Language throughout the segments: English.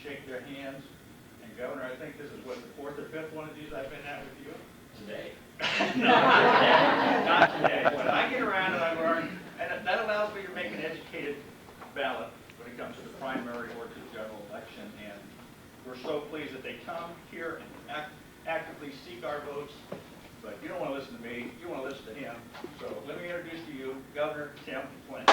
shake their hands. And Governor, I think this is what, the fourth or fifth one of these I've been at with you? Today. Not today. But I get around and I learn, and that allows me to make an educated ballot when it comes to the primary or to the general election. And we're so pleased that they come here and actively seek our votes. But you don't want to listen to me, you want to listen to him. So let me introduce to you Governor Tim Pawlenty.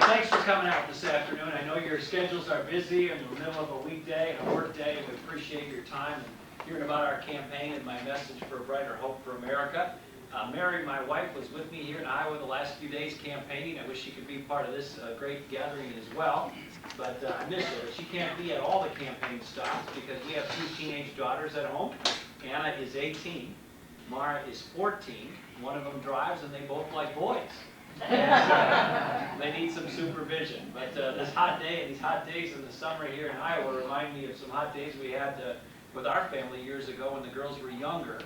Thanks for coming out this afternoon. I know your schedules are busy in the middle of a weekday and a work day. We appreciate your time and hearing about our campaign and my message for a brighter hope for America. Mary, my wife, was with me here in Iowa the last few days campaigning. I wish she could be part of this great gathering as well, but I miss her. She can't be at all the campaign stops because we have two teenage daughters at home. Anna is 18, Mara is 14. One of them drives and they both like boys. And, they need some supervision. But this hot day and these hot days in the summer here in Iowa remind me of some hot days we had with our family years ago when the girls were younger.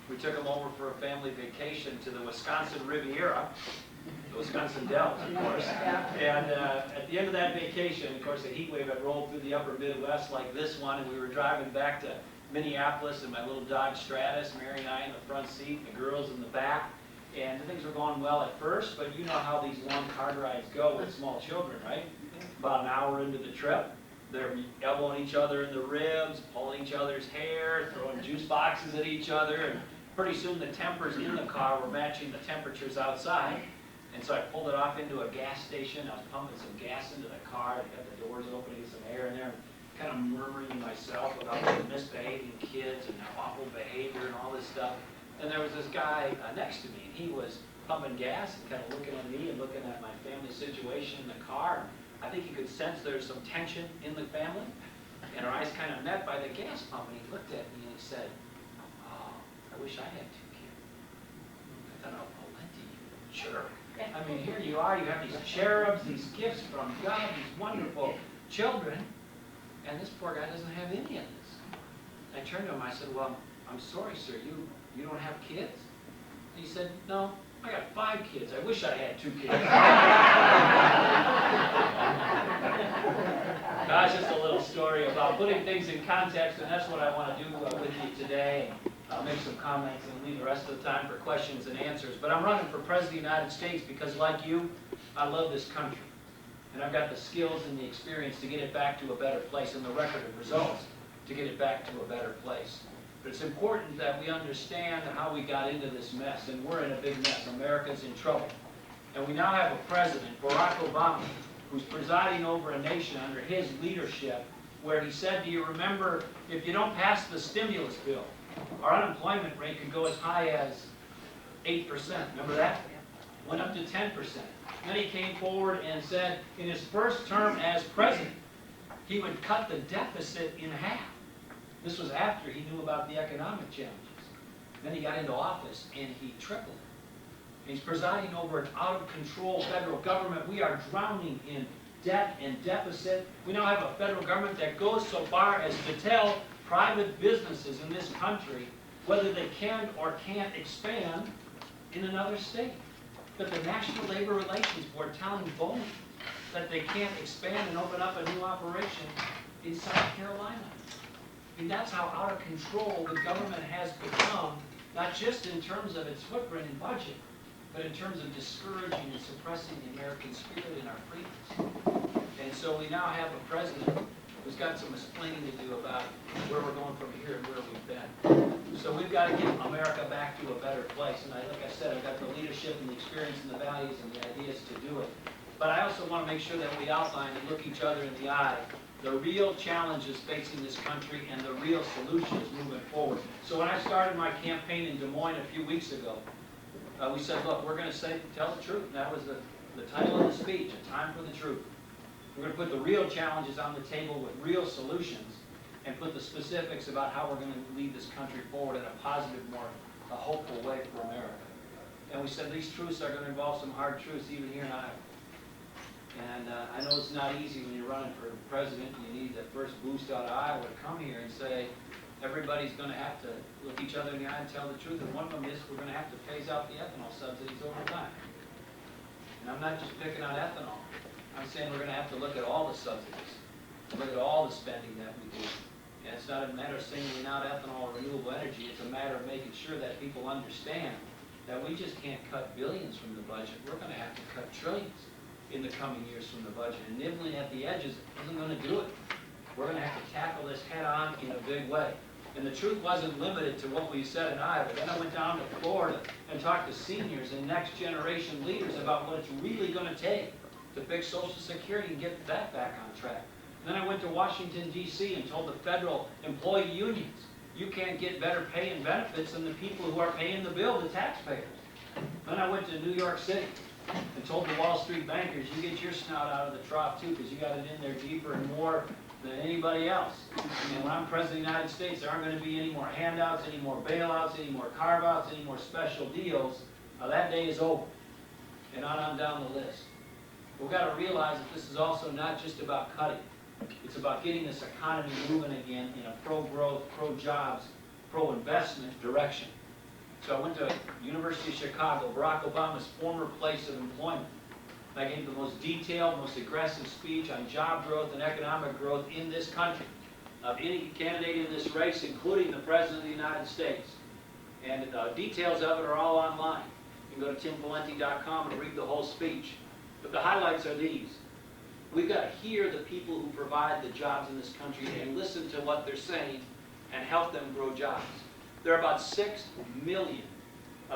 We took them over for a family vacation to the Wisconsin Riviera, the Wisconsin Dells, of course. And at the end of that vacation, of course, the heat wave had rolled through the upper Midwest like this one, and we were driving back to Minneapolis in my little Dodge Stratus, Mary and I in the front seat, and the girls in the back. And things were going well at first, but you know how these long car rides go with small children, right? About an hour into the trip, they're elbowing each other in the ribs, pulling each other's hair, throwing juice boxes at each other, and pretty soon the tempers in the car were matching the temperatures outside. And so I pulled it off into a gas station. I was pumping some gas into the car. I got the doors open to get some air in there, and kind of murmuring to myself about the misbehaving kids and awful behavior and all this stuff. And there was this guy next to me, and he was pumping gas and kind of looking at me and looking at my family situation in the car. I think he could sense there's some tension in the family. And our eyes kind of met by the gas pump, and he looked at me and he said, "Oh, I wish I had two kids." I thought, "Oh, Pawlenty, you jerk. I mean, here you are, you have these cherubs, these gifts from God, these wonderful children, and this poor guy doesn't have any of this." I turned to him, I said, "Well, I'm sorry, sir, you don't have kids?" And he said, "No, I got 5 kids. I wish I had 2 kids." That's just a little story about putting things in context, and that's what I want to do with you today. I'll make some comments and leave the rest of the time for questions and answers. But I'm running for President of the United States because, like you, I love this country. And I've got the skills and the experience to get it back to a better place, and the record of results to get it back to a better place. But it's important that we understand how we got into this mess, and we're in a big mess. America's in trouble. And we now have a president, Barack Obama, who's presiding over a nation under his leadership, where he said, do you remember, if you don't pass the stimulus bill, our unemployment rate could go as high as 8%. Remember that? Went up to 10%. Then he came forward and said, in his first term as president, he would cut the deficit in half. This was after he knew about the economic challenges. Then he got into office and he tripled it. He's presiding over an out-of-control federal government. We are drowning in debt and deficit. We now have a federal government that goes so far as to tell private businesses in this country whether they can or can't expand in another state. But the National Labor Relations Board telling Boeing that they can't expand and open up a new operation in South Carolina. And that's how out of control the government has become, not just in terms of its footprint and budget, but in terms of discouraging and suppressing the American spirit and our freedoms. And so we now have a president who's got some explaining to do about where we're going from here and where we've been. So we've got to get America back to a better place. And like I said, I've got the leadership and the experience and the values and the ideas to do it. But I also want to make sure that we outline and look each other in the eye the real challenges facing this country and the real solutions moving forward. So when I started my campaign in Des Moines a few weeks ago, we said, look, we're going to tell the truth. And that was the title of the speech, A Time for the Truth. We're going to put the real challenges on the table with real solutions and put the specifics about how we're going to lead this country forward in a positive, more hopeful way for America. And we said these truths are going to involve some hard truths even here in Iowa. And I know it's not easy when you're running for president. You need that first boost out of Iowa to come here and say, everybody's going to have to look each other in the eye and tell the truth. And one of them is we're going to have to phase out the ethanol subsidies over time. And I'm not just picking on ethanol. I'm saying we're going to have to look at all the subsidies, look at all the spending that we do. And it's not a matter of singling out ethanol or renewable energy. It's a matter of making sure that people understand that we just can't cut billions from the budget. We're going to have to cut trillions in the coming years from the budget. And nibbling at the edges isn't going to do it. We're going to have to tackle this head on in a big way. And the truth wasn't limited to what we said in Iowa. Then I went down to Florida and talked to seniors and next generation leaders about what it's really going to take to fix Social Security and get that back on track. And then I went to Washington, D.C. and told the federal employee unions, you can't get better pay and benefits than the people who are paying the bill, the taxpayers. Then I went to New York City and told the Wall Street bankers, you get your snout out of the trough too, because you got it in there deeper and more than anybody else. And when I'm President of the United States, there aren't going to be any more handouts, any more bailouts, any more carve-outs, any more special deals. That day is over. And on down the list. We've got to realize that this is also not just about cutting. It's about getting this economy moving again in a pro-growth, pro-jobs, pro-investment direction. So I went to University of Chicago, Barack Obama's former place of employment. I gave the most detailed, most aggressive speech on job growth and economic growth in this country of any candidate in this race, including the President of the United States. And details of it are all online. You can go to timpawlenty.com and read the whole speech. But the highlights are these. We've got to hear the people who provide the jobs in this country and listen to what they're saying and help them grow jobs. There are about 6 million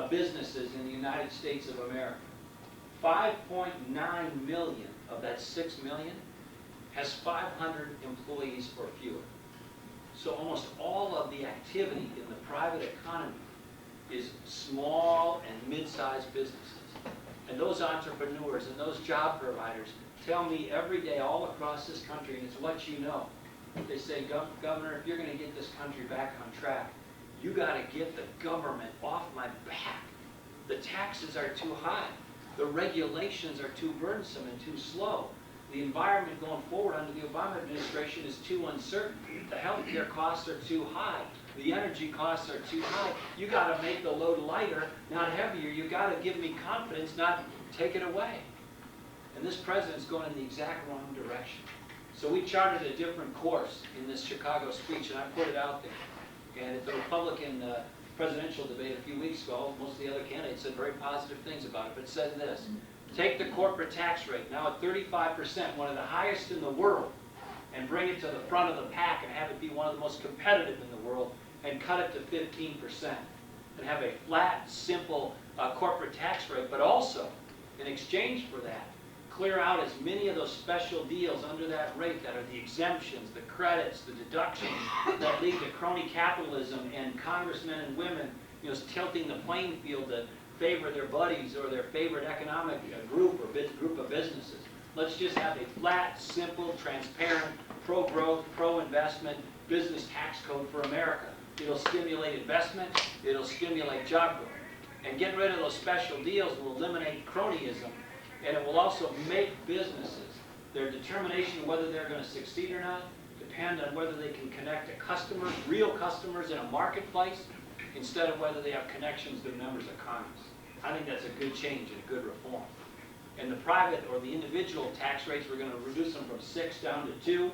businesses in the United States of America. 5.9 million of that 6 million has 500 employees or fewer. So almost all of the activity in the private economy is small and mid-sized businesses. And those entrepreneurs and those job providers tell me every day all across this country, and it's what you know, they say, Governor, if you're going to get this country back on track, you got to get the government off my back. The taxes are too high. The regulations are too burdensome and too slow. The environment going forward under the Obama administration is too uncertain. The health care costs are too high. The energy costs are too high. You got to make the load lighter, not heavier. You got to give me confidence, not take it away. And this president's going in the exact wrong direction. So we charted a different course in this Chicago speech, and I put it out there. And at the Republican presidential debate a few weeks ago, most of the other candidates said very positive things about it, but it said this: take the corporate tax rate, now at 35%, one of the highest in the world, and bring it to the front of the pack and have it be one of the most competitive in the world, and cut it to 15%. And have a flat, simple corporate tax rate, but also, in exchange for that, clear out as many of those special deals under that rate that are the exemptions, the credits, the deductions that lead to crony capitalism and congressmen and women, tilting the playing field to favor their buddies or their favorite economic group or group of businesses. Let's just have a flat, simple, transparent, pro-growth, pro-investment business tax code for America. It'll stimulate investment, it'll stimulate job growth. And getting rid of those special deals will eliminate cronyism, and it will also make businesses, their determination whether they're going to succeed or not, depend on whether they can connect to customers, real customers in a marketplace, instead of whether they have connections to members of Congress. I think that's a good change and a good reform. And the private or the individual tax rates, we're going to reduce them from 6 down to 2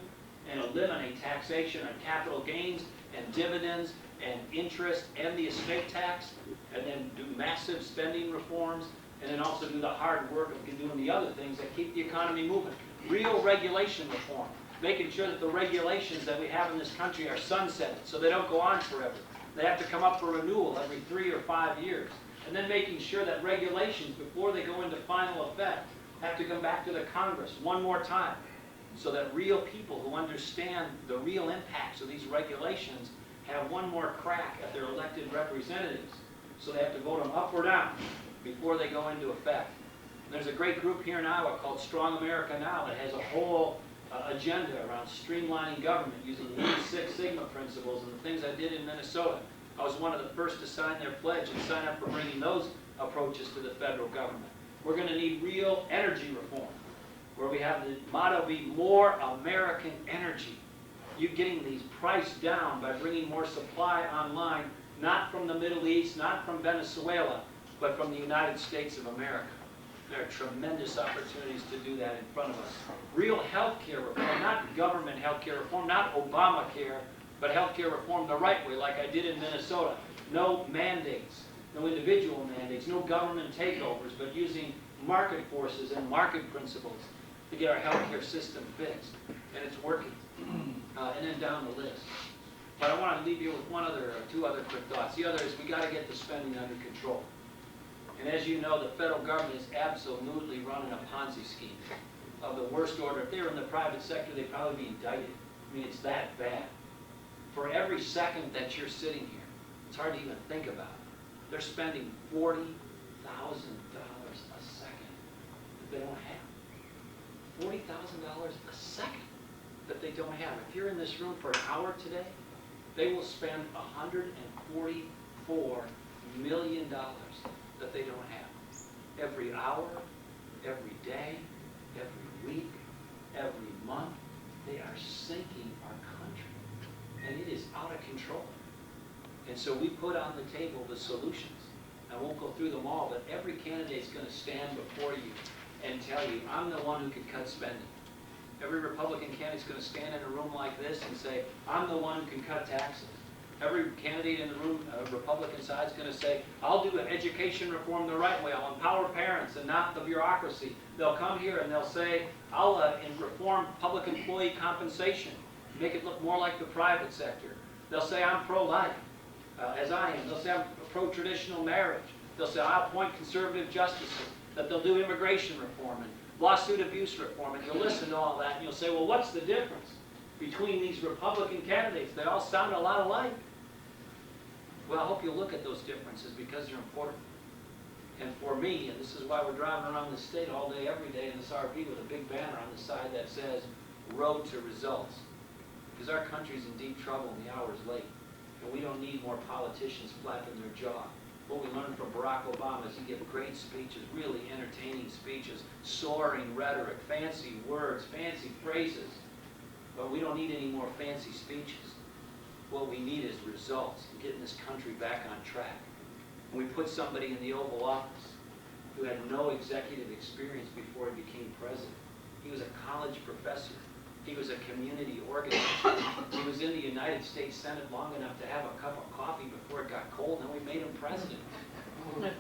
and eliminate taxation on capital gains and dividends and interest and the estate tax, and then do massive spending reforms, and then also do the hard work of doing the other things that keep the economy moving. Real regulation reform, making sure that the regulations that we have in this country are sunsetted so they don't go on forever. They have to come up for renewal every 3 or 5 years. And then making sure that regulations, before they go into final effect, have to come back to the Congress one more time, so that real people who understand the real impacts of these regulations have one more crack at their elected representatives. So they have to vote them up or down before they go into effect. There's a great group here in Iowa called Strong America Now that has a whole agenda around streamlining government using Lean Six Sigma principles and the things I did in Minnesota. I was one of the first to sign their pledge and sign up for bringing those approaches to the federal government. We're going to need real energy reform, where we have the motto be more American energy. You getting these priced down by bringing more supply online, not from the Middle East, not from Venezuela, but from the United States of America. There are tremendous opportunities to do that in front of us. Real health care reform, not government health care reform, not Obamacare, but health care reform the right way, like I did in Minnesota. No mandates, no individual mandates, no government takeovers, but using market forces and market principles to get our health care system fixed. And it's working. And then down the list. But I want to leave you with two other quick thoughts. The other is we got to get the spending under control. And as you know, the federal government is absolutely running a Ponzi scheme of the worst order. If they were in the private sector, they'd probably be indicted. I mean, it's that bad. For every second that you're sitting here, it's hard to even think about it. They're spending $40,000 a second that they don't have. $40,000 a second that they don't have. If you're in this room for an hour today, they will spend $144 million that they don't have. Every hour, every day, every week, every month, they are sinking our country. And it is out of control. And so we put on the table the solutions. I won't go through them all, but every candidate is going to stand before you and tell you, I'm the one who can cut spending. Every Republican candidate is going to stand in a room like this and say, I'm the one who can cut taxes. Every candidate in the room, Republican side, is going to say, I'll do education reform the right way. I'll empower parents and not the bureaucracy. They'll come here and they'll say, I'll reform public employee compensation, make it look more like the private sector. They'll say, I'm pro-life, as I am. They'll say, I'm pro-traditional marriage. They'll say, I'll appoint conservative justices, that they'll do immigration reform and lawsuit abuse reform. And you'll listen to all that and you'll say, well, what's the difference between these Republican candidates? They all sound a lot alike. Well, I hope you'll look at those differences because they're important. And for me, and this is why we're driving around the state all day, every day in this RV with a big banner on the side that says, Road to Results. Because our country's in deep trouble and the hour's late. And we don't need more politicians flapping their jaw. What we learned from Barack Obama is he gave great speeches, really entertaining speeches, soaring rhetoric, fancy words, fancy phrases. But we don't need any more fancy speeches. What we need is results and getting this country back on track. And we put somebody in the Oval Office who had no executive experience before he became president. He was a college professor. He was a community organizer. He was in the United States Senate long enough to have a cup of coffee before it got cold, and then we made him president.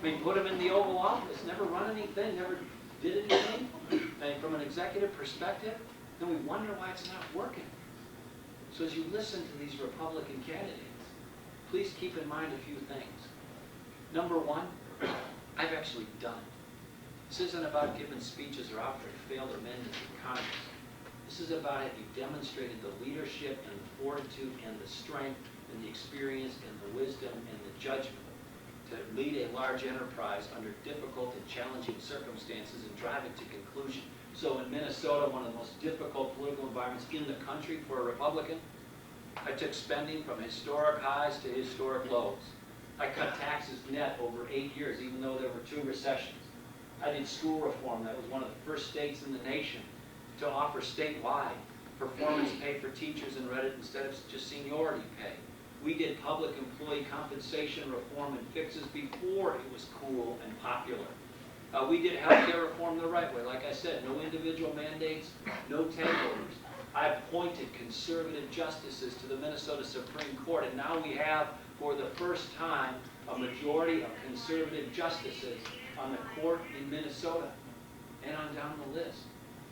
We put him in the Oval Office, never run anything, never did anything. And from an executive perspective, then we wonder why it's not working. So as you listen to these Republican candidates, please keep in mind a few things. Number one, I've actually done it. This isn't about giving speeches or out there failed amendments in Congress. This is about it. You've demonstrated the leadership and the fortitude and the strength and the experience and the wisdom and the judgment to lead a large enterprise under difficult and challenging circumstances and drive it to conclusion. So in Minnesota, one of the most difficult political environments in the country for a Republican, I took spending from historic highs to historic lows. I cut taxes net over 8 years, even though there were 2 recessions. I did school reform. That was one of the first states in the nation to offer statewide performance pay for teachers and read it instead of just seniority pay. We did public employee compensation reform and fixes before it was cool and popular. We did health care reform the right way. Like I said, no individual mandates, no takeovers. I appointed conservative justices to the Minnesota Supreme Court, and now we have, for the first time, a majority of conservative justices on the court in Minnesota and on down the list.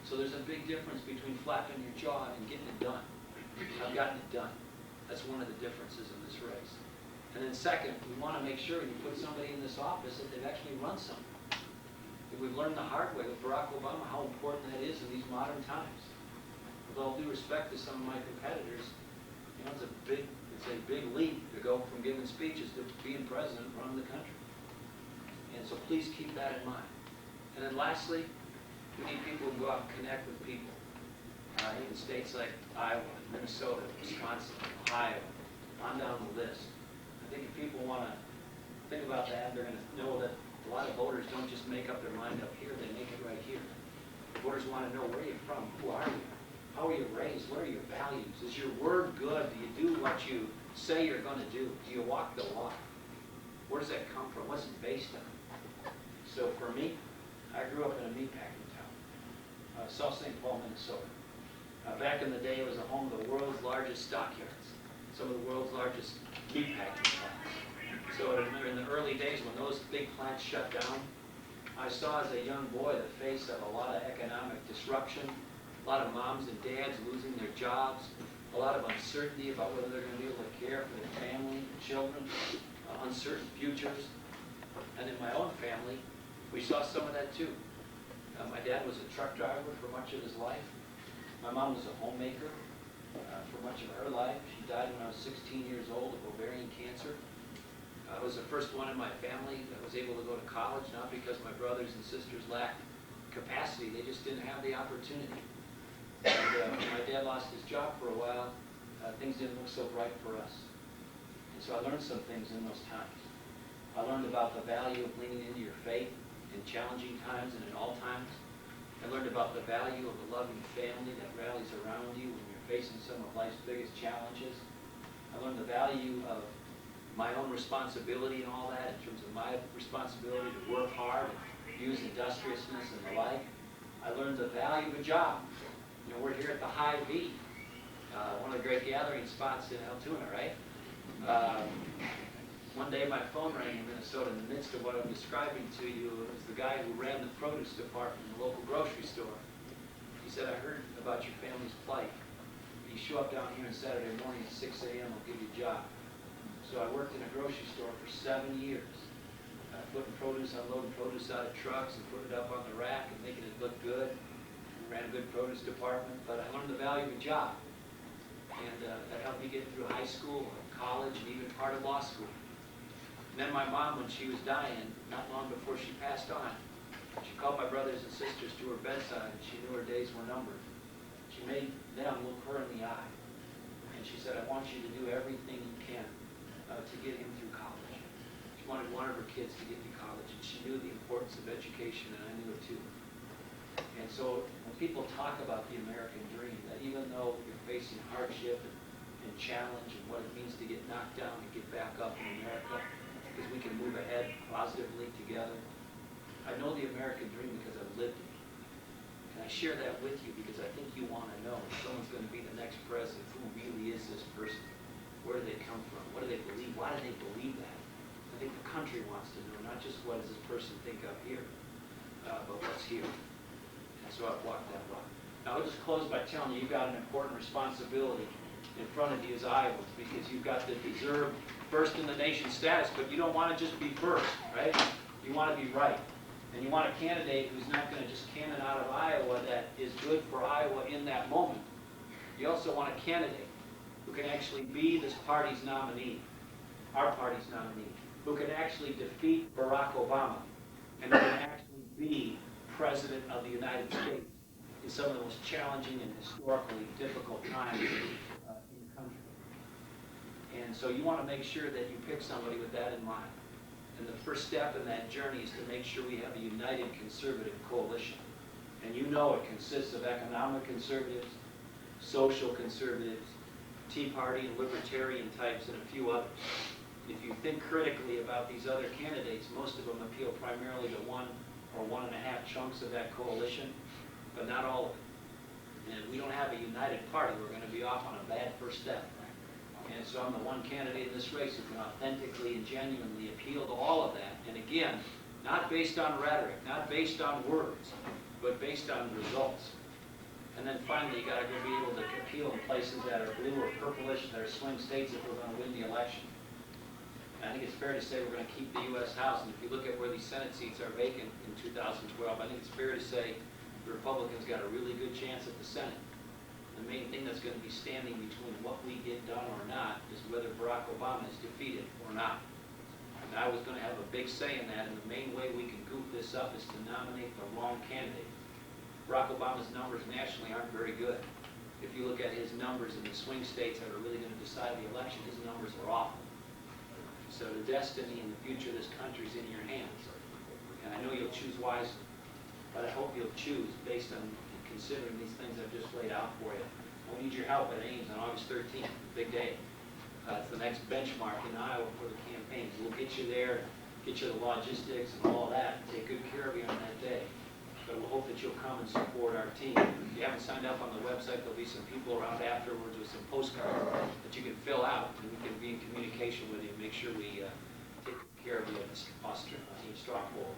So there's a big difference between flapping your jaw and getting it done. I've gotten it done. That's one of the differences in this race. And then second, we want to make sure when you put somebody in this office that they've actually run something. We've learned the hard way with Barack Obama how important that is in these modern times. With all due respect to some of my competitors, you know, it's a big leap to go from giving speeches to being president and running the country. And so please keep that in mind. And then lastly, we need people who go out and connect with people. In states like Iowa, Minnesota, Wisconsin, Ohio, on down the list. I think if people want to think about that, they're going to know that a lot of voters don't just make up their mind up here, they make it right here. Voters want to know where you're from, who are you, how are you raised, what are your values, is your word good, do you do what you say you're going to do, do you walk the walk, where does that come from, what's it based on? So for me, I I grew up in a meatpacking town, South St. Paul, Minnesota. Back in the day, it was the home of the world's largest stockyards, some of the world's largest meatpacking plants. So in the early days when those big plants shut down, I saw as a young boy the face of a lot of economic disruption, a lot of moms and dads losing their jobs, a lot of uncertainty about whether they're going to be able to care for their family, their children, uncertain futures. And in my own family, we saw some of that too. My dad was a truck driver for much of his life. My mom was a homemaker for much of her life. She died when I was 16 years old of ovarian cancer. I was the first one in my family that was able to go to college, not because my brothers and sisters lacked capacity, they just didn't have the opportunity. And when my dad lost his job for a while, things didn't look so bright for us. And so I learned some things in those times. I learned about the value of leaning into your faith in challenging times and in all times. I learned about the value of a loving family that rallies around you when you're facing some of life's biggest challenges. I learned the value of my own responsibility and all that in terms of my responsibility to work hard and use industriousness and the like. I learned the value of a job. You know, we're here at the High V, one of the great gathering spots in Altoona, right? One day my phone rang in Minnesota in the midst of what I'm describing to you. It was the guy who ran the produce department in the local grocery store. He said, I heard about your family's plight. You show up down here on Saturday morning at 6 a.m., I'll give you a job. So I worked in a grocery store for 7 years, putting produce, unloading produce out of trucks and putting it up on the rack and making it look good. We ran a good produce department, but I learned the value of a job. And that helped me get through high school, college, and even part of law school. And then my mom, when she was dying, not long before she passed on, she called my brothers and sisters to her bedside, and she knew her days were numbered. She made them look her in the eye. And she said, I want you to do everything you can to get him through college. She wanted one of her kids to get to college, and she knew the importance of education, and I knew it too. And so when people talk about the American dream, that even though you're facing hardship and challenge and what it means to get knocked down and get back up in America, because we can move ahead positively together, I know the American dream because I've lived it. And I share that with you because I think you want to know if someone's going to be the next president, who really is this person? Where do they come from? What do they believe? Why do they believe that? I think the country wants to know, not just what does this person think up here, but what's here. And so I've walked that walk. Now I'll just close by telling you, you've got an important responsibility in front of you as Iowans, because you've got the deserved first in the nation status, but you don't want to just be first, right? You want to be right. And you want a candidate who's not going to just cannon out of Iowa that is good for Iowa in that moment. You also want a candidate who can actually be this party's nominee, our party's nominee, who can actually defeat Barack Obama, and who can actually be President of the United States in some of the most challenging and historically difficult times in the country. And so you want to make sure that you pick somebody with that in mind. And the first step in that journey is to make sure we have a united conservative coalition. And you know it consists of economic conservatives, social conservatives, Tea Party and libertarian types, and a few others. If you think critically about these other candidates, most of them appeal primarily to 1 or 1.5 chunks of that coalition, but not all of it. And if we don't have a united party, we're going to be off on a bad first step. And so I'm the one candidate in this race who can authentically and genuinely appeal to all of that. And again, not based on rhetoric, not based on words, but based on results. And then finally, you got to be able to appeal in places that are blue or purplish, that are swing states if we're going to win the election. And I think it's fair to say we're going to keep the U.S. House. And if you look at where these Senate seats are vacant in 2012, I think it's fair to say the Republicans got a really good chance at the Senate. The main thing that's going to be standing between what we get done or not is whether Barack Obama is defeated or not. And I was going to have a big say in that, and the main way we can goof this up is to nominate the wrong candidate. Barack Obama's numbers nationally aren't very good. If you look at his numbers in the swing states that are really going to decide the election, his numbers are awful. So the destiny and the future of this country is in your hands. And I know you'll choose wisely, but I hope you'll choose based on considering these things I've just laid out for you. We'll need your help at Ames on August 13th, big day. It's the next benchmark in Iowa for the campaigns. We'll get you there, get you the logistics and all that, take good care of you on that day. come and support our team. If you haven't signed up on the website, there'll be some people around afterwards with some postcards that you can fill out, and we can be in communication with you and make sure we take care of you at Team Stockpole.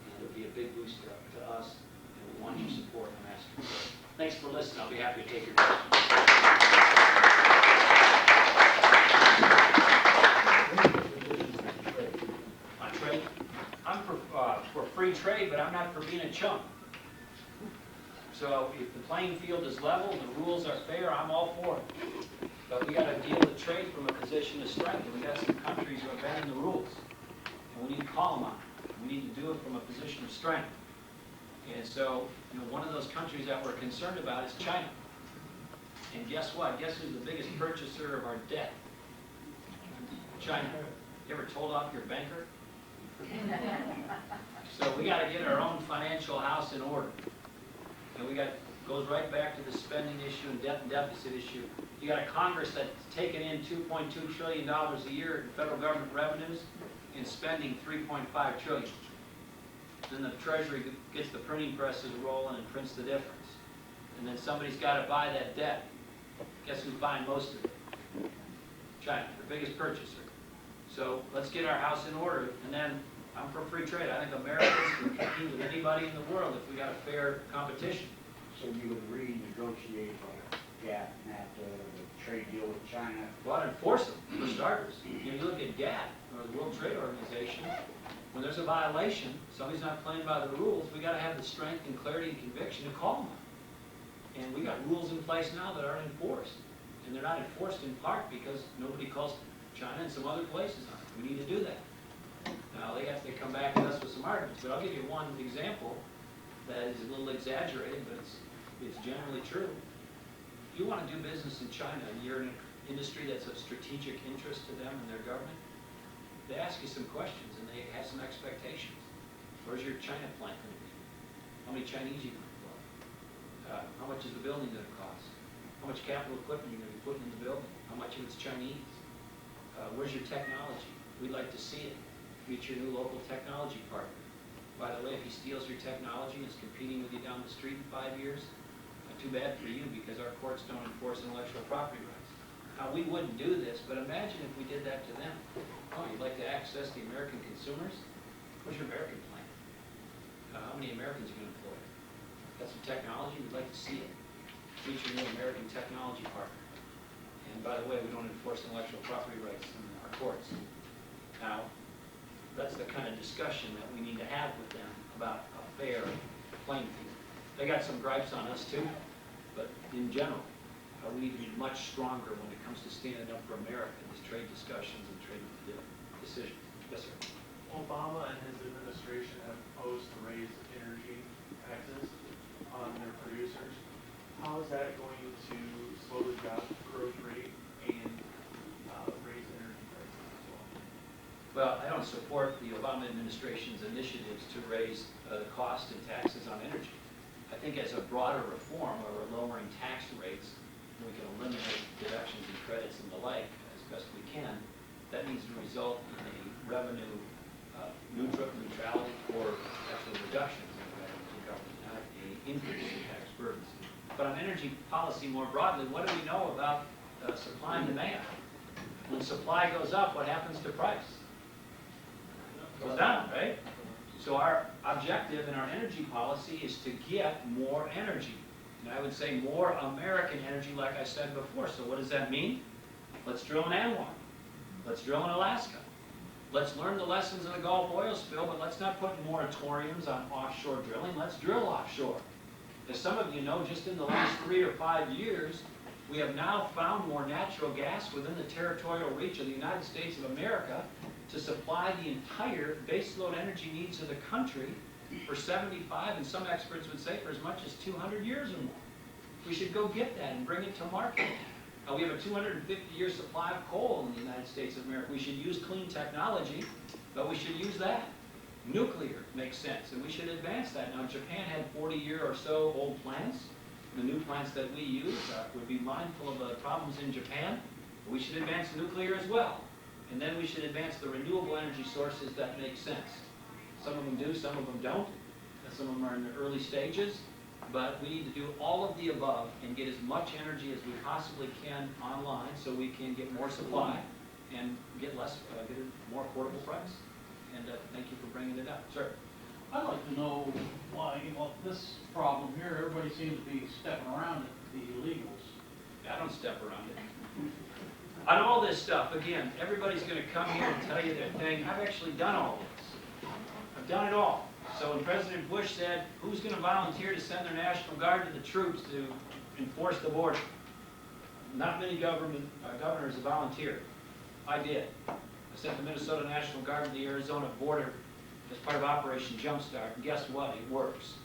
And it'll be a big boost to us, and we want your support on Master. Thanks for listening. I'll be happy to take your questions. On trade, I'm for free trade, but I'm not for being a chump. So if the playing field is level, the rules are fair, I'm all for it. But we got to deal with trade from a position of strength. And we got some countries who are bending the rules, and we need to call them on it. We need to do it from a position of strength. And so, one of those countries that we're concerned about is China. And guess what? Guess who's the biggest purchaser of our debt? China. You ever told off your banker? So we got to get our own financial house in order. And goes right back to the spending issue and debt and deficit issue. You got a Congress that's taking in $2.2 trillion a year in federal government revenues and spending $3.5 trillion. Then the Treasury gets the printing presses rolling and prints the difference. And then somebody's got to buy that debt. Guess who's buying most of it? China, the biggest purchaser. So let's get our house in order, and then I'm for free trade. I think Americans can compete with anybody in the world if we got a fair competition. So you would renegotiate GATT, NAFTA, the trade deal with China? Well, I'd enforce them, for starters. You look at GATT, or the World Trade Organization, when there's a violation, somebody's not playing by the rules, we got to have the strength and clarity and conviction to call them on. And we got rules in place now that aren't enforced. And they're not enforced in part because nobody calls China and some other places on it. We need to do that. Now, they have to come back at us with some arguments, but I'll give you one example that is a little exaggerated, but it's generally true. If you want to do business in China and you're in an industry that's of strategic interest to them and their government, they ask you some questions and they have some expectations. Where's your China plant going to be? How many Chinese are you going to employ? How much is the building going to cost? How much capital equipment are you going to be putting in the building? How much of it's Chinese? Where's your technology? We'd like to see it. Meet your new local technology partner. By the way, if he steals your technology and is competing with you down the street in 5 years, too bad for you because our courts don't enforce intellectual property rights. Now, we wouldn't do this, but imagine if we did that to them. Oh, you'd like to access the American consumers? Where's your American plant? How many Americans are you going to employ? Got some technology? We'd like to see it. Meet your new American technology partner. And by the way, we don't enforce intellectual property rights in our courts. Now, that's the kind of discussion that we need to have with them about a fair playing field. They got some gripes on us too, but in general, we need to be much stronger when it comes to standing up for America in these trade discussions and trade decisions. Yes, sir. Obama and his administration have proposed to raise energy taxes on their producers. How is that going to slow the job growth rate and raise energy prices as well? Well, I don't support the Obama administration's initiatives to raise the cost and taxes on energy. I think as a broader reform where we're lowering tax rates, we can eliminate deductions and credits and the like as best we can, that needs to result in a revenue neutrality or actual reductions in revenue to government, not an increase in tax burdens. But on energy policy more broadly, what do we know about supply and demand? When supply goes up, what happens to price? Goes down, right? So our objective in our energy policy is to get more energy. And I would say more American energy, like I said before. So what does that mean? Let's drill in Anwar. Let's drill in Alaska. Let's learn the lessons of the Gulf oil spill, but let's not put moratoriums on offshore drilling. Let's drill offshore. As some of you know, just in the last 3 or 5 years, we have now found more natural gas within the territorial reach of the United States of America to supply the entire baseload energy needs of the country for 75, and some experts would say for as much as 200 years or more. We should go get that and bring it to market. We have a 250-year supply of coal in the United States of America. We should use clean technology, but we should use that. Nuclear makes sense, and we should advance that. Now, Japan had 40-year or so old plants. The new plants that we use would be mindful of the problems in Japan. We should advance nuclear as well. And then we should advance the renewable energy sources that make sense. Some of them do, some of them don't. Some of them are in the early stages. but we need to do all of the above and get as much energy as we possibly can online so we can get more supply and get a more affordable price. And thank you for bringing it up. Sir? I'd like to know why, this problem here, everybody seems to be stepping around it, the illegals. I don't step around it. On all this stuff, again, everybody's going to come here and tell you their thing. I've actually done all this. I've done it all. So when President Bush said, who's going to volunteer to send their National Guard to the troops to enforce the border? Not many governors have volunteered. I did. I sent the Minnesota National Guard to the Arizona border as part of Operation Jumpstart, and guess what? It works.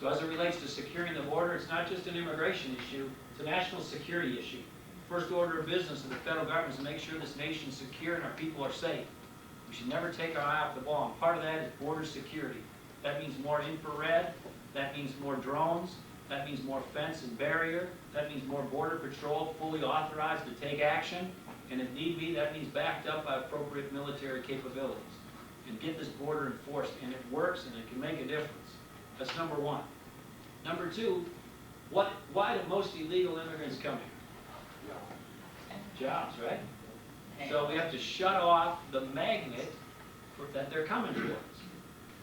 So as it relates to securing the border, it's not just an immigration issue, it's a national security issue. First order of business of the federal government is to make sure this nation's secure and our people are safe. We should never take our eye off the ball, and part of that is border security. That means more infrared, that means more drones, that means more fence and barrier, that means more border patrol fully authorized to take action, and if need be, that means backed up by appropriate military capabilities. And get this border enforced, and it works, and it can make a difference. That's number one. Number two, why do most illegal immigrants come here? Jobs, right? So we have to shut off the magnet that they're coming towards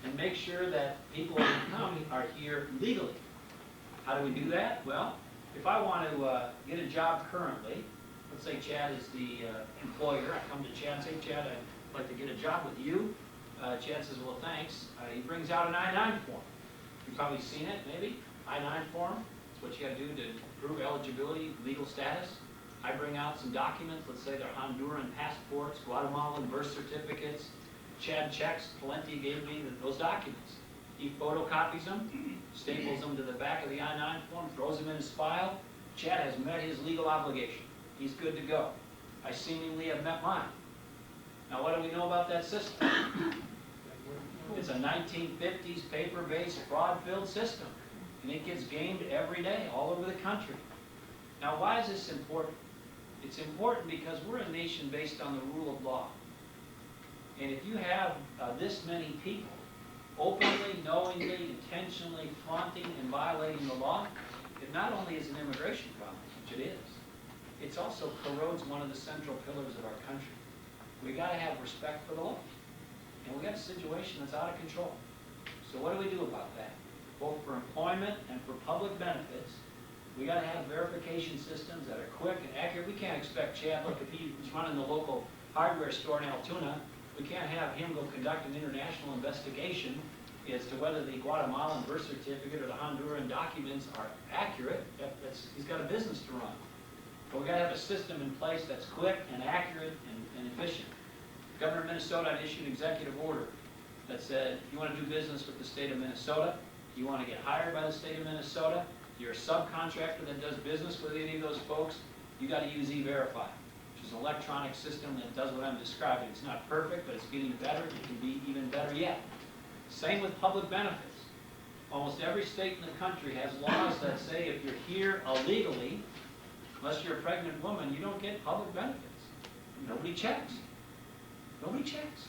and make sure that people who come are here legally. How do we do that? Well, if I want to get a job currently, let's say Chad is the employer, I come to Chad and say, Chad, I'd like to get a job with you. Chad says, well, thanks. He brings out an I-9 form. You've probably seen it, maybe. I-9 form. It's what you got to do to prove eligibility, legal status. I bring out some documents. Let's say they're Honduran passports, Guatemalan birth certificates. Chad checks. Pawlenty gave me those documents. He photocopies them, staples them to the back of the I-9 form, throws them in his file. Chad has met his legal obligation. He's good to go. I seemingly have met mine. Now, what do we know about that system? It's a 1950s paper-based, fraud-filled system, and it gets gamed every day all over the country. Now, why is this important? It's important because we're a nation based on the rule of law. And if you have this many people openly, knowingly, intentionally flaunting and violating the law, it not only is an immigration problem, which it is, it also corrodes one of the central pillars of our country. We got to have respect for the law. And we got a situation that's out of control. So what do we do about that? Both for employment and for public benefits, we got to have verification systems that are quick and accurate. We can't expect Chad, look, if he's running the local hardware store in Altoona, we can't have him go conduct an international investigation as to whether the Guatemalan birth certificate or the Honduran documents are accurate. He's got a business to run. But we got to have a system in place that's quick and accurate and efficient. Governor of Minnesota issued an executive order that said, if you want to do business with the state of Minnesota, you want to get hired by the state of Minnesota, you're a subcontractor that does business with any of those folks, you got to use E-Verify, which is an electronic system that does what I'm describing. It's not perfect, but it's getting better. It can be even better yet. Same with public benefits. Almost every state in the country has laws that say if you're here illegally, unless you're a pregnant woman, you don't get public benefits. Nobody checks. Nobody checks.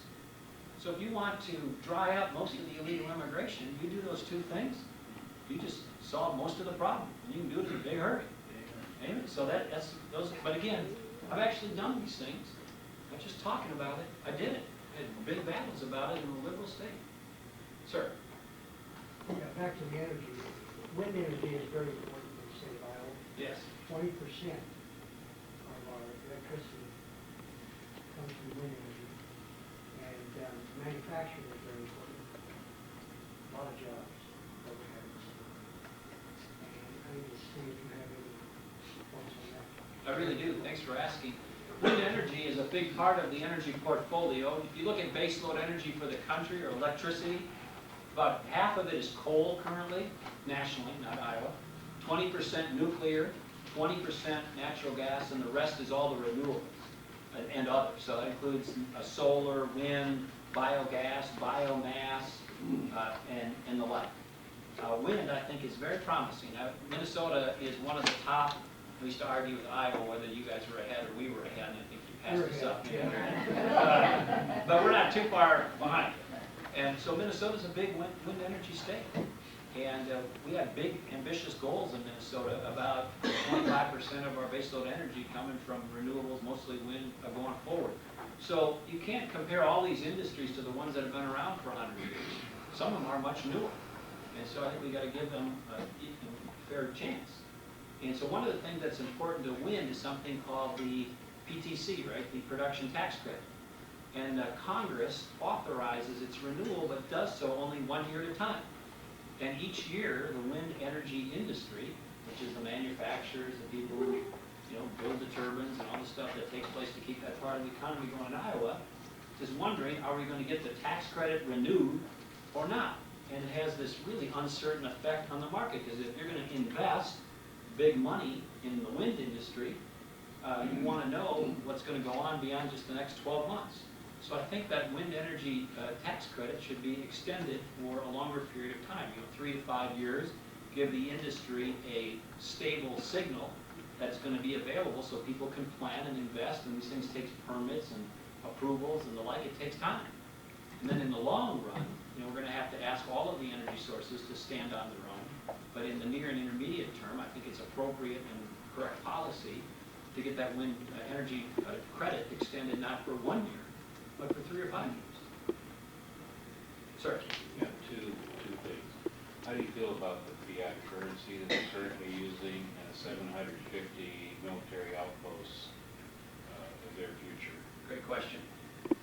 So if you want to dry up most of the illegal immigration, you do those two things, you just solve most of the problem. And you can do it in a big hurry. Amen? So that's those. But again, I've actually done these things. I'm just talking about it. I did it. I had big battles about it in a liberal state. Sir? Yeah, back to the energy. Wind energy is very important in the state of Iowa. Yes. 20% of our electricity comes from wind energy. And manufacturing is very important. A lot of jobs overhead. And I need to see if you have any points on that. I really do. Thanks for asking. Wind energy is a big part of the energy portfolio. If you look at baseload energy for the country or electricity, about half of it is coal currently, nationally, not Iowa, 20% nuclear, 20% natural gas, and the rest is all the renewables and others. So that includes solar, wind, biogas, biomass, and the like. Wind, I think, is very promising. Minnesota is one of the top. We used to argue with Iowa whether you guys were ahead or we were ahead, and I think you passed us up. But we're not too far behind. And so Minnesota's a big wind energy state. And we have big, ambitious goals in Minnesota about 25% of our baseload energy coming from renewables, mostly wind, going forward. So you can't compare all these industries to the ones that have been around for 100 years. Some of them are much newer. And so I think we got to give them a fair chance. And so one of the things that's important to wind is something called the PTC, right? The production tax credit. And Congress authorizes its renewal, but does so only 1 year at a time. And each year, the wind energy industry, which is the manufacturers, the people who build the turbines and all the stuff that takes place to keep that part of the economy going in Iowa, is wondering, are we going to get the tax credit renewed or not? And it has this really uncertain effect on the market, because if you're going to invest big money in the wind industry, you want to know what's going to go on beyond just the next 12 months. So I think that wind energy tax credit should be extended for a longer period of time, 3 to 5 years, give the industry a stable signal that's going to be available so people can plan and invest, and these things take permits and approvals and the like. It takes time. And then in the long run, we're going to have to ask all of the energy sources to stand on their own. But in the near and intermediate term, I think it's appropriate and correct policy to get that wind energy credit extended not for 1 year, but for 3 or 5 years. Sir? Yeah, two things. How do you feel about the fiat currency that they're currently using and the 750 military outposts of their future? Great question.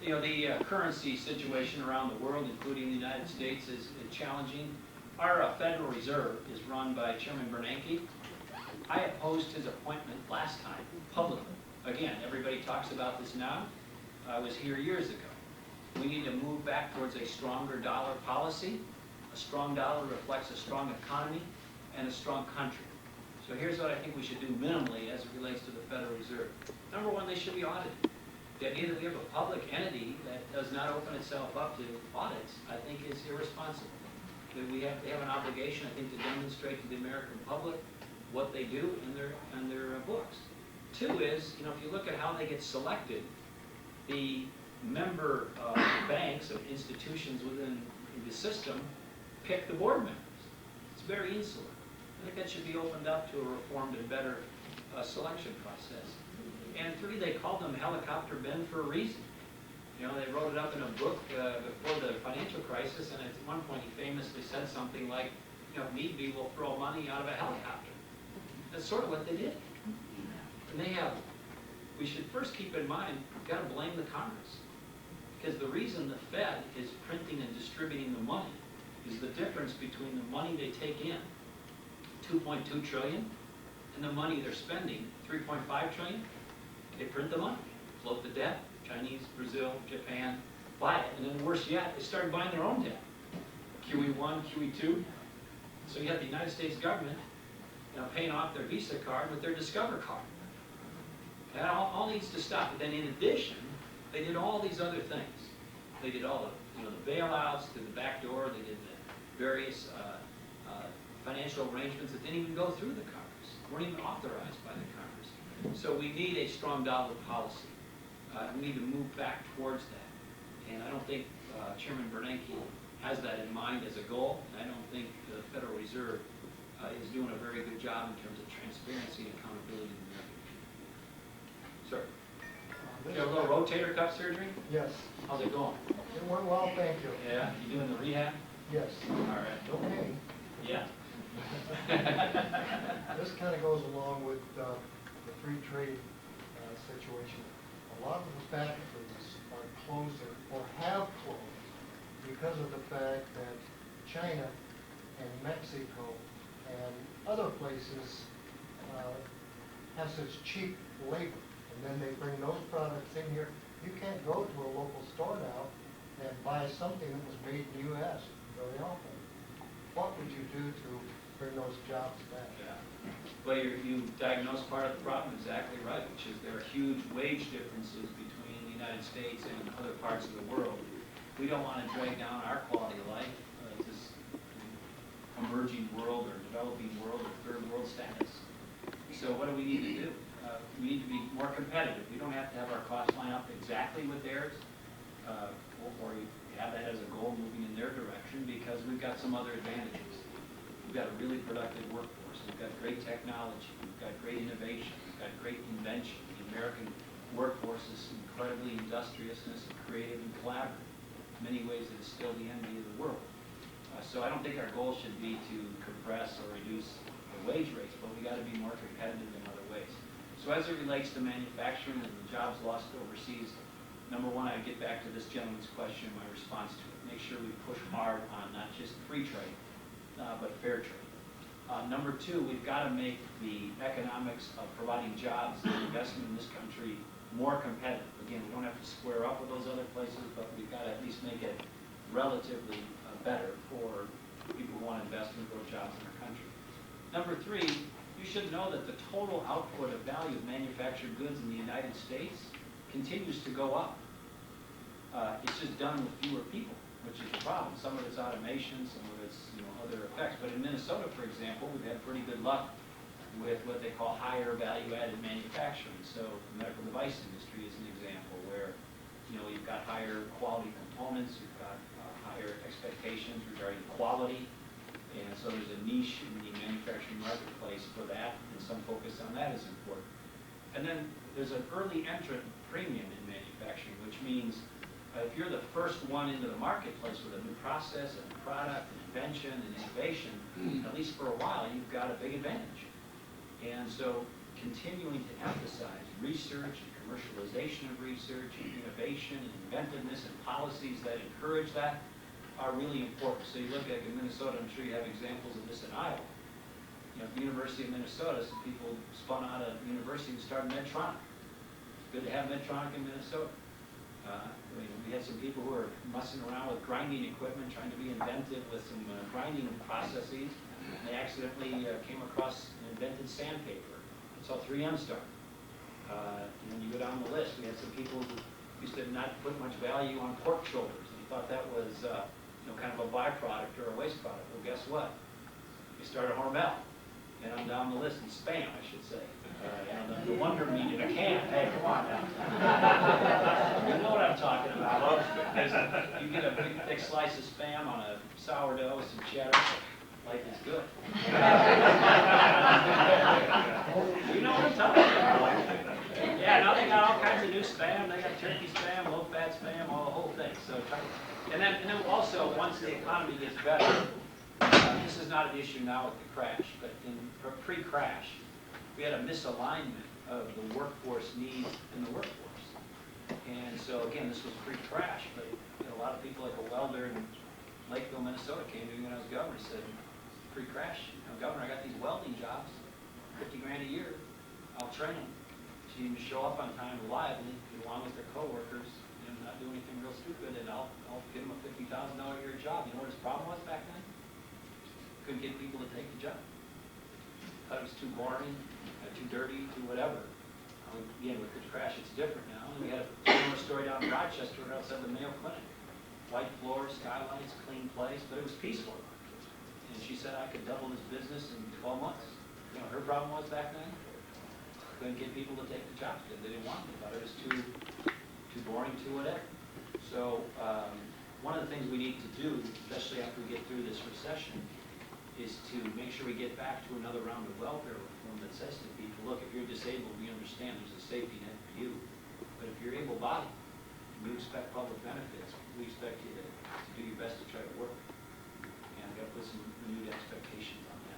The currency situation around the world, including the United States, is challenging. Our Federal Reserve is run by Chairman Bernanke. I opposed his appointment last time, publicly. Again, everybody talks about this now. I was here years ago. We need to move back towards a stronger dollar policy. A strong dollar reflects a strong economy and a strong country. So here's what I think we should do minimally as it relates to the Federal Reserve. Number one, they should be audited. The idea that we have a public entity that does not open itself up to audits, I think, is irresponsible. That they have an obligation, I think, to demonstrate to the American public what they do in their books. Two is, if you look at how they get selected, the member banks of institutions within the system pick the board members. It's very insular. I think that should be opened up to a reformed and better selection process. And three, they called them Helicopter Ben for a reason. They wrote it up in a book before the financial crisis, and at one point he famously said something like, if need be, we'll throw money out of a helicopter. That's sort of what they did. And we should first keep in mind, we've got to blame the Congress. Because the reason the Fed is printing and distributing the money is the difference between the money they take in, $2.2 trillion, and the money they're spending, $3.5 trillion. They print the money, float the debt. Chinese, Brazil, Japan buy it, and then worse yet, they started buying their own debt. QE1, QE2. So you have the United States government paying off their Visa card with their Discover card. That all needs to stop. But then in addition, they did all these other things. They did all the bailouts through the back door. They did the various financial arrangements that didn't even go through the Congress, weren't even authorized by the Congress. So we need a strong dollar policy. We need to move back towards that. And I don't think Chairman Bernanke has that in mind as a goal. And I don't think the Federal Reserve is doing a very good job in terms of transparency and accountability in the market. Sir? You have a little rotator cuff surgery? Yes, How's it going? it went well, thank you. Yeah? You doing the rehab? Yes, All right. okay. Yeah? This kind of goes along with the free trade situation. A lot of the factories are closing or have closed because of the fact that China and Mexico and other places have such cheap labor. And then they bring those products in here. You can't go to a local store now and buy something that was made in the U.S. very often. What would you do to bring those jobs back? Yeah. Well, you diagnosed part of the problem exactly right, which is there are huge wage differences between the United States and other parts of the world. We don't want to drag down our quality of life to this emerging world or developing world or third world status. So what do we need to do? We need to be more competitive. We don't have to have our costs line up exactly with theirs, or you have that as a goal moving in their direction, because we've got some other advantages. We've got a really productive workforce. We've got great technology. We've got great innovation. We've got great invention. The American workforce is incredibly industrious and creative and collaborative. In many ways, it is still the envy of the world. So I don't think our goal should be to compress or reduce the wage rates, but we got to be more competitive in other ways. So as it relates to manufacturing and the jobs lost overseas, number one, I get back to this gentleman's question, my response to it. Make sure we push hard on not just free trade, but fair trade. Number two, we've got to make the economics of providing jobs and investment in this country more competitive. Again, we don't have to square up with those other places, but we've got to at least make it relatively better for people who want to invest and grow jobs in our country. Number three, you should know that the total output of value of manufactured goods in the United States continues to go up. It's just done with fewer people, which is the problem. Some of it's automation, some of it's other effects. But in Minnesota, for example, we've had pretty good luck with what they call higher value-added manufacturing. So the medical device industry is an example where you've got higher quality components, you've got higher expectations regarding quality, and so there's a niche in the manufacturing marketplace for that, and some focus on that is important. And then there's an early entrant premium in manufacturing, which means if you're the first one into the marketplace with a new process, a new product, an invention, and innovation, at least for a while, you've got a big advantage. And so continuing to emphasize research and commercialization of research and innovation and inventiveness and policies that encourage that are really important. So you look at Minnesota, I'm sure you have examples of this in Iowa. At the University of Minnesota, some people spun out of university and started Medtronic. It's good to have Medtronic in Minnesota. We had some people who were messing around with grinding equipment, trying to be inventive with some grinding processes, and they accidentally came across an invented sandpaper. That's how 3M started. And you go down the list, we had some people who used to not put much value on pork shoulders, and thought that was kind of a byproduct or a waste product. Well, guess what? We started Hormel, and I'm down the list, and Spam, I should say. The Wonder Meat in a can. Hey, come on now. You know what I'm talking about. You get a big, thick slice of Spam on a sourdough, some cheddar. Life is good. You know what I'm talking about. Yeah, now they got all kinds of new Spam. They got turkey Spam, low-fat Spam, all the whole thing. So, and then also, once the economy gets better, this is not an issue now with the crash, but in pre-crash, we had a misalignment of the workforce needs in the workforce. And so, again, this was pre-crash, but a lot of people like a welder in Lakeville, Minnesota came to me when I was governor and said, pre-crash, Governor, I got these welding jobs, 50 grand a year, I'll train them. She didn't show up on time reliably, get along with their coworkers, not do anything real stupid, and I'll give them a $50,000 a year job. You know what his problem was back then? Couldn't get people to take the job. Thought it was too boring, too dirty, too whatever. Again, with the crash, it's different now. And we had a similar story down in Rochester outside the Mayo Clinic. White floors, skylights, clean place, but it was peaceful. And she said I could double this business in 12 months. Her problem was back then, couldn't get people to take the job because they didn't want it. They thought it was too boring, too whatever. So one of the things we need to do, especially after we get through this recession, is to make sure we get back to another round of welfare reform that says to people, look, if you're disabled, we understand there's a safety net for you. But if you're able-bodied, we expect public benefits. We expect you to do your best to try to work. And we've got to put some renewed expectations on that.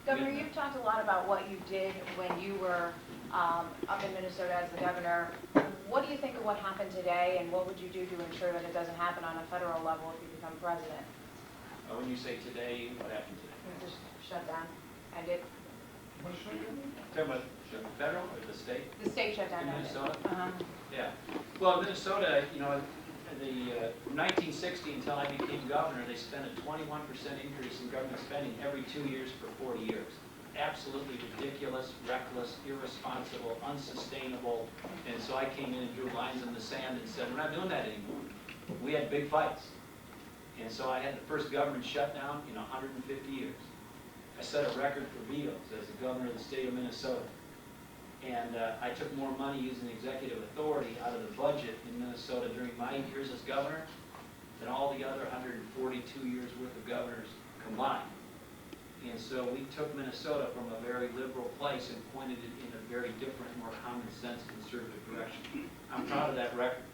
Governor, you've talked a lot about what you did when you were up in Minnesota as the governor. What do you think of what happened today, and what would you do to ensure that it doesn't happen on a federal level if you become president? When you say today, what happened today? Just shut down. And it, Talking about the federal or the state? the state shut down. In Minnesota? Uh-huh. Yeah. Well, Minnesota, from 1960 until I became governor, they spent a 21% increase in government spending every 2 years for 40 years. Absolutely ridiculous, reckless, irresponsible, unsustainable. And so I came in and drew lines in the sand and said, we're not doing that anymore. We had big fights. And so I had the first government shutdown in 150 years. I set a record for vetoes as the governor of the state of Minnesota. And I took more money using executive authority out of the budget in Minnesota during my years as governor than all the other 142 years worth of governors combined. And so we took Minnesota from a very liberal place and pointed it in a very different, more common sense, conservative direction. I'm proud of that record.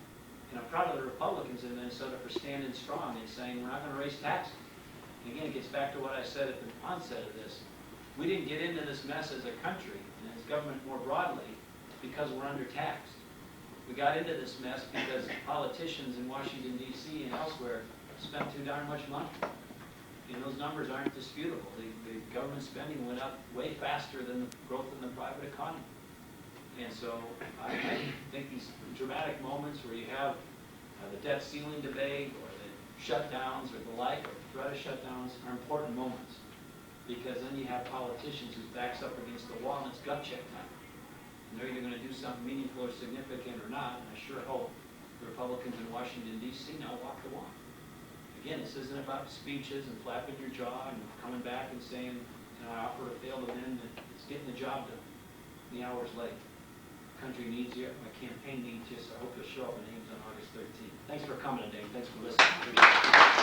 And I'm proud of the Republicans in Minnesota for standing strong and saying, we're not going to raise taxes. And again, it gets back to what I said at the onset of this. We didn't get into this mess as a country and as government more broadly because we're undertaxed. We got into this mess because politicians in Washington, D.C. and elsewhere spent too darn much money. And those numbers aren't disputable. The government spending went up way faster than the growth in the private economy. And so I think these dramatic moments where you have the debt ceiling debate or the shutdowns or the like, or the threat of shutdowns are important moments. Because then you have politicians whose backs up against the wall and it's gut check time. And they're either going to do something meaningful or significant or not, and I sure hope the Republicans in Washington, D.C. now walk the walk. Again, this isn't about speeches and flapping your jaw and coming back and saying, I offer to fail to win. It's getting the job done. The hour's late. The country needs you. My campaign needs you, so I hope you'll show up in Ames on August 13th. Thanks for coming today. Thanks for listening.